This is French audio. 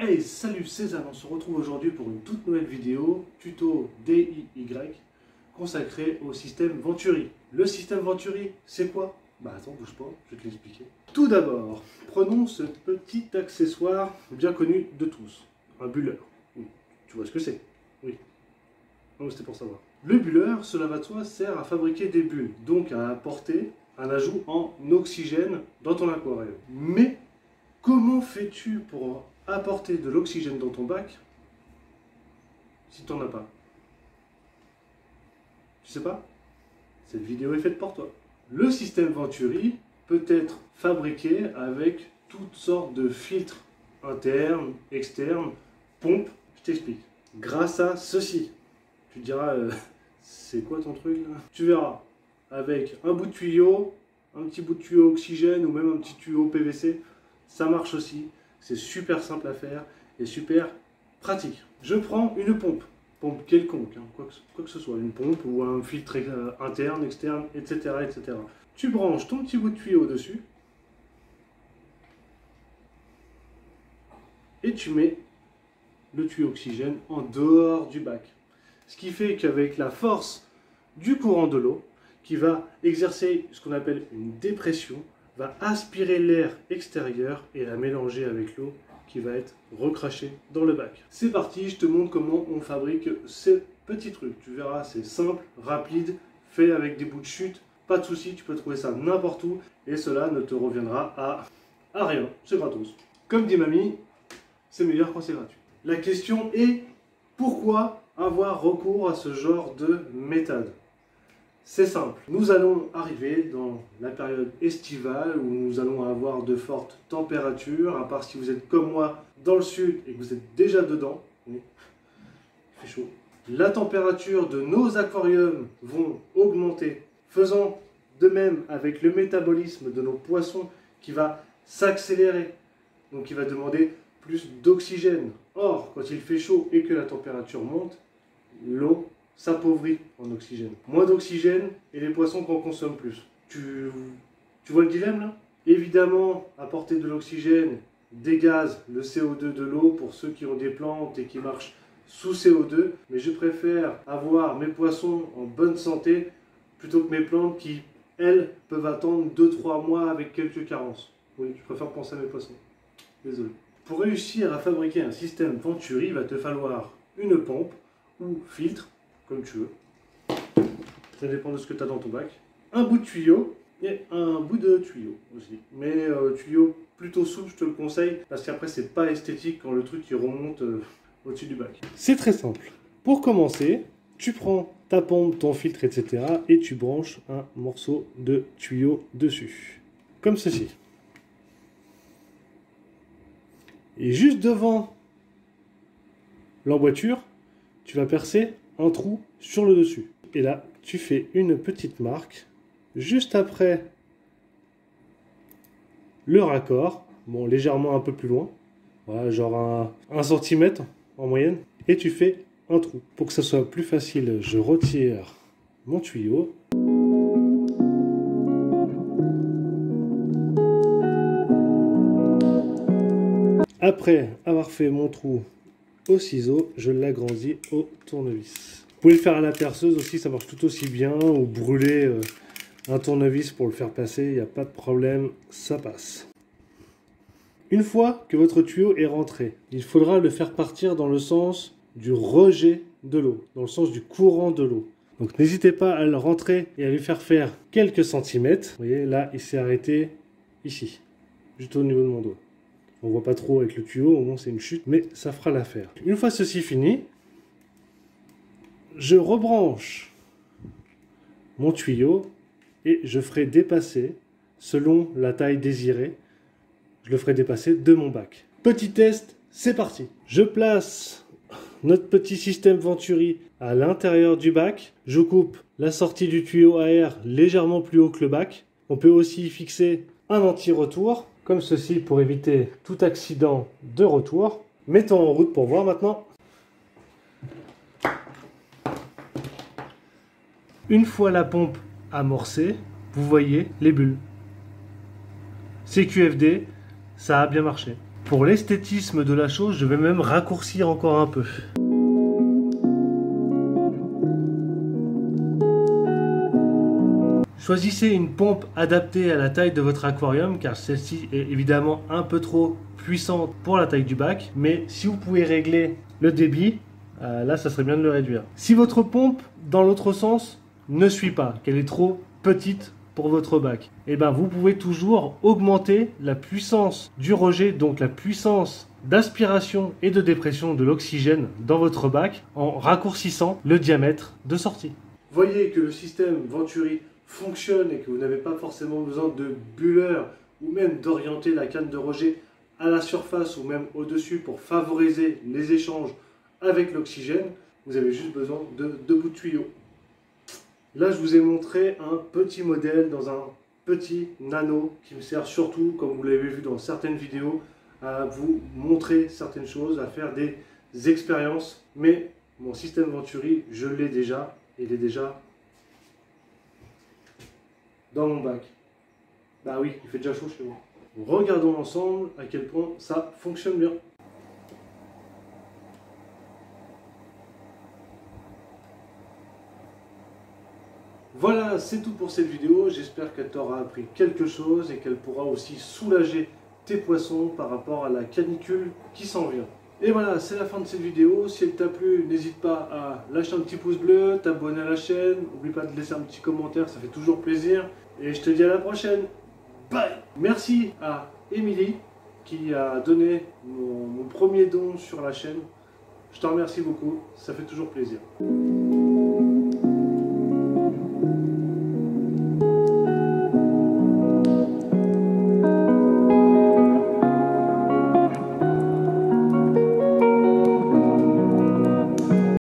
Hey, salut, c'est Zan, on se retrouve aujourd'hui pour une toute nouvelle vidéo, tuto DIY, consacré au système Venturi. Le système Venturi, c'est quoi? Bah attends, bouge pas, je vais te l'expliquer. Tout d'abord, prenons ce petit accessoire bien connu de tous, un bulleur. Tu vois ce que c'est? Oui. Non, c'était pour savoir. Le bulleur, cela va de soi, sert à fabriquer des bulles, donc à apporter un ajout en oxygène dans ton aquarium. Mais comment fais-tu pour apporter de l'oxygène dans ton bac si tu n'en as pas? Tu sais pas? Cette vidéo est faite pour toi. Le système Venturi peut être fabriqué avec toutes sortes de filtres internes, externes, pompes. Je t'explique. Grâce à ceci, tu te diras, c'est quoi ton truc là? Tu verras, avec un bout de tuyau, un petit bout de tuyau oxygène ou même un petit tuyau PVC, ça marche aussi. C'est super simple à faire et super pratique. Je prends une pompe quelconque, hein, quoi que ce soit, une pompe ou un filtre interne, externe, etc., etc. Tu branches ton petit bout de tuyau dessus et tu mets le tuyau oxygène en dehors du bac. Ce qui fait qu'avec la force du courant de l'eau, qui va exercer ce qu'on appelle une dépression, va aspirer l'air extérieur et la mélanger avec l'eau qui va être recrachée dans le bac. C'est parti, je te montre comment on fabrique ces petits trucs. Tu verras, c'est simple, rapide, fait avec des bouts de chute. Pas de souci, tu peux trouver ça n'importe où et cela ne te reviendra à rien. C'est gratos. Comme dit mamie, c'est meilleur quand c'est gratuit. La question est, pourquoi avoir recours à ce genre de méthode? C'est simple, nous allons arriver dans la période estivale où nous allons avoir de fortes températures, à part si vous êtes comme moi dans le sud et que vous êtes déjà dedans, oui, il fait chaud. La température de nos aquariums vont augmenter, faisant de même avec le métabolisme de nos poissons qui va s'accélérer, donc il va demander plus d'oxygène. Or, quand il fait chaud et que la température monte, l'eau s'appauvrit en oxygène. Moins d'oxygène et les poissons qu'on consomme plus. Tu vois le dilemme là? Évidemment, apporter de l'oxygène dégaze le CO2 de l'eau pour ceux qui ont des plantes et qui marchent sous CO2, mais je préfère avoir mes poissons en bonne santé plutôt que mes plantes qui, elles, peuvent attendre 2-3 mois avec quelques carences. Oui, je préfère penser à mes poissons. Désolé. Pour réussir à fabriquer un système Venturi, il va te falloir une pompe ou filtre, comme tu veux. Ça dépend de ce que tu as dans ton bac. Un bout de tuyau et un bout de tuyau aussi. Mais tuyau plutôt souple, je te le conseille, parce qu'après c'est pas esthétique quand le truc il remonte au-dessus du bac. C'est très simple. Pour commencer, tu prends ta pompe, ton filtre, etc. et tu branches un morceau de tuyau dessus. Comme ceci. Et juste devant l'emboîture, tu vas percer un trou sur le dessus. Et là, tu fais une petite marque juste après le raccord, bon, légèrement un peu plus loin, voilà, genre un centimètre en moyenne, et tu fais un trou. Pour que ça soit plus facile, je retire mon tuyau. Après avoir fait mon trou au ciseau, je l'agrandis au tournevis. Vous pouvez le faire à la perceuse aussi, ça marche tout aussi bien, ou brûler un tournevis pour le faire passer, il n'y a pas de problème, ça passe. Une fois que votre tuyau est rentré, il faudra le faire partir dans le sens du rejet de l'eau, dans le sens du courant de l'eau. Donc n'hésitez pas à le rentrer et à lui faire quelques centimètres. Vous voyez, là, il s'est arrêté ici, juste au niveau de mon doigt. On voit pas trop avec le tuyau, au moins c'est une chute, mais ça fera l'affaire. Une fois ceci fini, je rebranche mon tuyau et je ferai dépasser, selon la taille désirée, je le ferai dépasser de mon bac. Petit test, c'est parti. Je place notre petit système Venturi à l'intérieur du bac. Je coupe la sortie du tuyau à air légèrement plus haut que le bac. On peut aussi fixer un anti-retour, comme ceci, pour éviter tout accident de retour. Mettons en route pour voir maintenant. Une fois la pompe amorcée, vous voyez les bulles. CQFD, ça a bien marché. Pour l'esthétisme de la chose, je vais même raccourcir encore un peu. Choisissez une pompe adaptée à la taille de votre aquarium car celle-ci est évidemment un peu trop puissante pour la taille du bac. Mais si vous pouvez régler le débit, là ça serait bien de le réduire. Si votre pompe dans l'autre sens ne suit pas, qu'elle est trop petite pour votre bac, et ben vous pouvez toujours augmenter la puissance du rejet, donc la puissance d'aspiration et de dépression de l'oxygène dans votre bac en raccourcissant le diamètre de sortie. Voyez que le système Venturi fonctionne et que vous n'avez pas forcément besoin de bulleur ou même d'orienter la canne de rejet à la surface ou même au-dessus pour favoriser les échanges avec l'oxygène. Vous avez juste besoin de 2 bouts de tuyau. Là, je vous ai montré un petit modèle dans un petit nano qui me sert surtout, comme vous l'avez vu dans certaines vidéos, à vous montrer certaines choses, à faire des expériences. Mais mon système Venturi, je l'ai déjà, il est déjà dans mon bac. Bah oui, il fait déjà chaud chez moi. Regardons ensemble à quel point ça fonctionne bien. Voilà, c'est tout pour cette vidéo. J'espère qu'elle t'aura appris quelque chose et qu'elle pourra aussi soulager tes poissons par rapport à la canicule qui s'en vient. Et voilà, c'est la fin de cette vidéo. Si elle t'a plu, n'hésite pas à lâcher un petit pouce bleu, t'abonner à la chaîne. N'oublie pas de laisser un petit commentaire, ça fait toujours plaisir. Et je te dis à la prochaine. Bye. Merci à Émilie qui a donné mon premier don sur la chaîne. Je te remercie beaucoup, ça fait toujours plaisir.